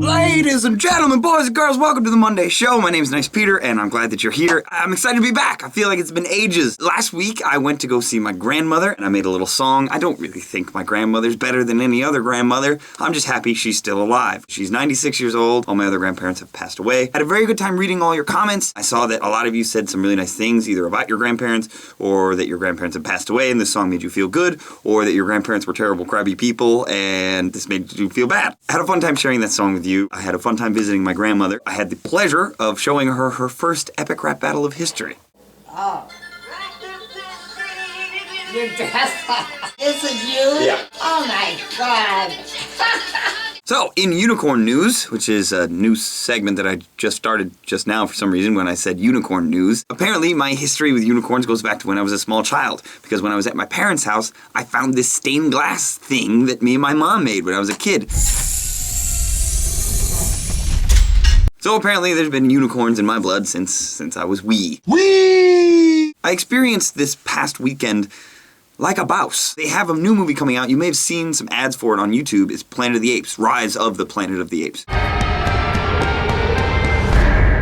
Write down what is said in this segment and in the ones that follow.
Ladies and gentlemen, boys and girls, welcome to the Monday Show. My name is Nice Peter, and I'm glad that you're here. I'm excited to be back. I feel like it's been ages. Last week, I went to go see my grandmother, and I made a little song. I don't really think my grandmother's better than any other grandmother. I'm just happy she's still alive. She's 96 years old. All my other grandparents have passed away. I had a very good time reading all your comments. I saw that a lot of you said some really nice things, either about your grandparents, or that your grandparents had passed away, and this song made you feel good, or that your grandparents were terrible, crabby people, and this made you feel bad. I had a fun time sharing that song with you. I had a fun time visiting my grandmother. I had the pleasure of showing her her first epic rap battle of history. Oh. You're dressed up. This is you? Yeah. Oh my God. So, in Unicorn News, which is a news segment that I just started just now for some reason when I said Unicorn News, apparently my history with unicorns goes back to when I was a small child. Because when I was at my parents' house, I found this stained glass thing that me and my mom made when I was a kid. So apparently there's been unicorns in my blood since I was wee. I experienced this past weekend like a bouse. They have a new movie coming out. You may have seen some ads for it on YouTube. It's Planet of the Apes, Rise of the Planet of the Apes.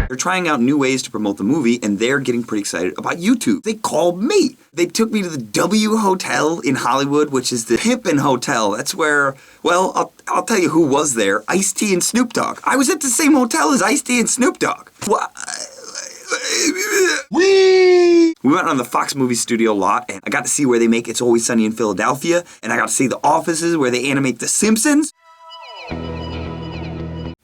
They're trying out new ways to promote the movie, and they're getting pretty excited about YouTube. They called me. They took me to the W Hotel in Hollywood, which is the Pimpin' Hotel. That's where, well, I'll tell you who was there. Ice-T and Snoop Dogg. I was at the same hotel as Ice-T and Snoop Dogg. We went on the Fox movie studio lot, and I got to see where they make It's Always Sunny in Philadelphia, and I got to see the offices where they animate The Simpsons.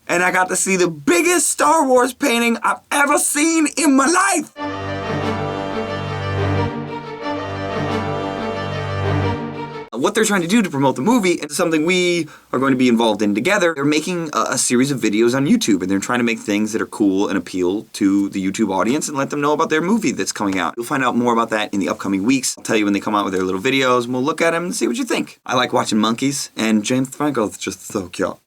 And I got to see the biggest Star Wars painting I've ever seen in my life. What they're trying to do to promote the movie is something we are going to be involved in together. They're making a series of videos on YouTube, and they're trying to make things that are cool and appeal to the YouTube audience and let them know about their movie that's coming out. You'll find out more about that in the upcoming weeks. I'll tell you when they come out with their little videos, and we'll look at them and see what you think. I like watching monkeys, and James Franco's just so cute.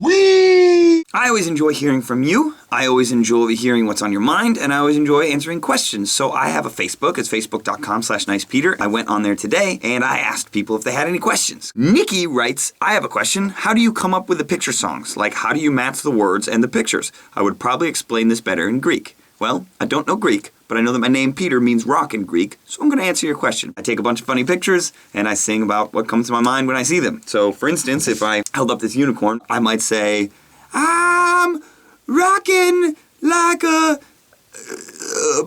I always enjoy hearing from you. I always enjoy hearing what's on your mind, and I always enjoy answering questions. So I have a Facebook. It's facebook.com/nicepeter. I went on there today, and I asked people if they had any questions. Nikki writes, I have a question. How do you come up with the picture songs? Like, how do you match the words and the pictures? I would probably explain this better in Greek. Well, I don't know Greek, but I know that my name Peter means rock in Greek, so I'm going to answer your question. I take a bunch of funny pictures, and I sing about what comes to my mind when I see them. So, for instance, if I held up this unicorn, I might say, I'm rocking like a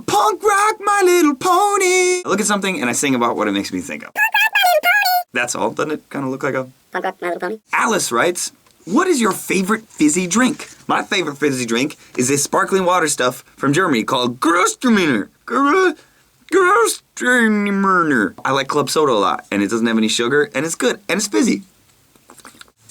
punk rock My Little Pony. I look at something and I sing about what it makes me think of. Punk rock My Little Pony. That's all. Doesn't it kind of look like a punk rock My Little Pony? Alice writes, what is your favorite fizzy drink? My favorite fizzy drink is this sparkling water stuff from Germany called Gerstraminer. Gerstraminer. I like club soda a lot, and it doesn't have any sugar, and it's good, and it's fizzy.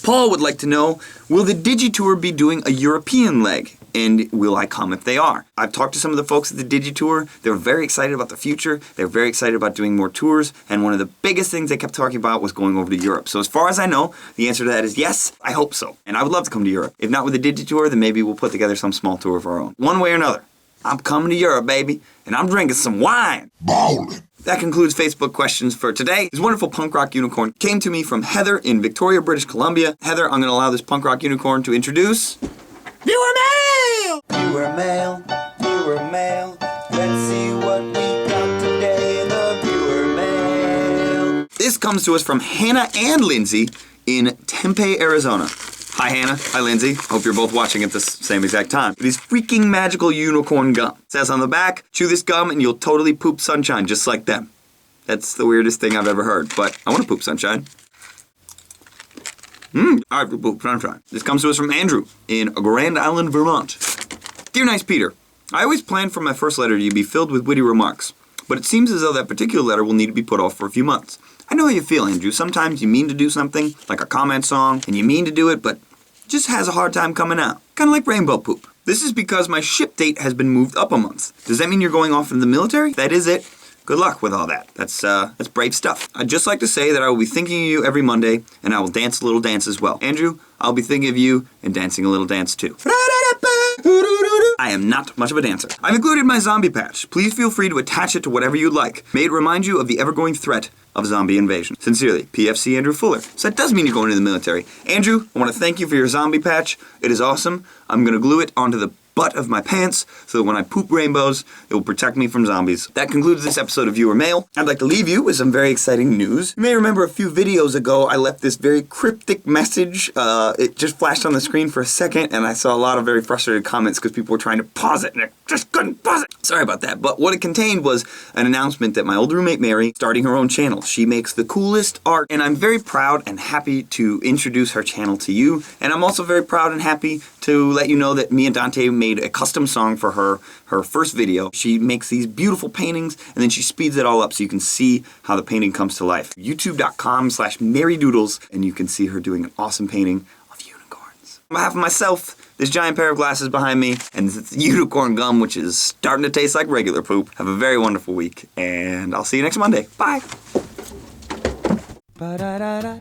Paul would like to know, will the Digitour be doing a European leg? And will I come if they are? I've talked to some of the folks at the Digitour. They're very excited about the future. They're very excited about doing more tours. And one of the biggest things they kept talking about was going over to Europe. So as far as I know, the answer to that is yes, I hope so. And I would love to come to Europe. If not with the Digitour, then maybe we'll put together some small tour of our own. One way or another, I'm coming to Europe, baby. And I'm drinking some wine. Ballin'. That concludes Facebook questions for today. This wonderful punk rock unicorn came to me from Heather in Victoria, British Columbia. Heather, I'm going to allow this punk rock unicorn to introduce... Viewer mail! Viewer mail, viewer mail. Let's see what we got today in the viewer mail. This comes to us from Hannah and Lindsay in Tempe, Arizona. Hi, Hannah. Hi, Lindsay. Hope you're both watching at the same exact time. It is freaking magical unicorn gum. It says on the back, chew this gum and you'll totally poop sunshine just like them. That's the weirdest thing I've ever heard, but I want to poop sunshine. Alright, poop sunshine. This comes to us from Andrew in Grand Island, Vermont. Dear Nice Peter, I always planned for my first letter to be filled with witty remarks, but it seems as though that particular letter will need to be put off for a few months. I know how you feel, Andrew. Sometimes you mean to do something, like a comment song, and you mean to do it, but it just has a hard time coming out. Kind of like rainbow poop. This is because my ship date has been moved up a month. Does that mean you're going off in the military? That is it. Good luck with all that. That's brave stuff. I'd just like to say that I will be thinking of you every Monday, and I will dance a little dance as well. Andrew, I'll be thinking of you and dancing a little dance too. I am not much of a dancer. I've included my zombie patch. Please feel free to attach it to whatever you'd like. May it remind you of the ever-growing threat of zombie invasion. Sincerely, PFC Andrew Fuller. So that does mean you're going into the military. Andrew, I want to thank you for your zombie patch. It is awesome. I'm going to glue it onto the butt of my pants so that when I poop rainbows, it will protect me from zombies. That concludes this episode of Viewer Mail. I'd like to leave you with some very exciting news. You may remember a few videos ago I left this very cryptic message. It just flashed on the screen for a second and I saw a lot of very frustrated comments because people were trying to pause it and I just couldn't pause it. Sorry about that. But what it contained was an announcement that my old roommate Mary starting her own channel. She makes the coolest art and I'm very proud and happy to introduce her channel to you. And I'm also very proud and happy to let you know that me and Dante made a custom song for her first video. She makes these beautiful paintings and then she speeds it all up so you can see how the painting comes to life. YouTube.com/MaryDoodles and you can see her doing an awesome painting of unicorns. On behalf of myself, this giant pair of glasses behind me, and this unicorn gum which is starting to taste like regular poop. Have a very wonderful week and I'll see you next Monday. Bye! Da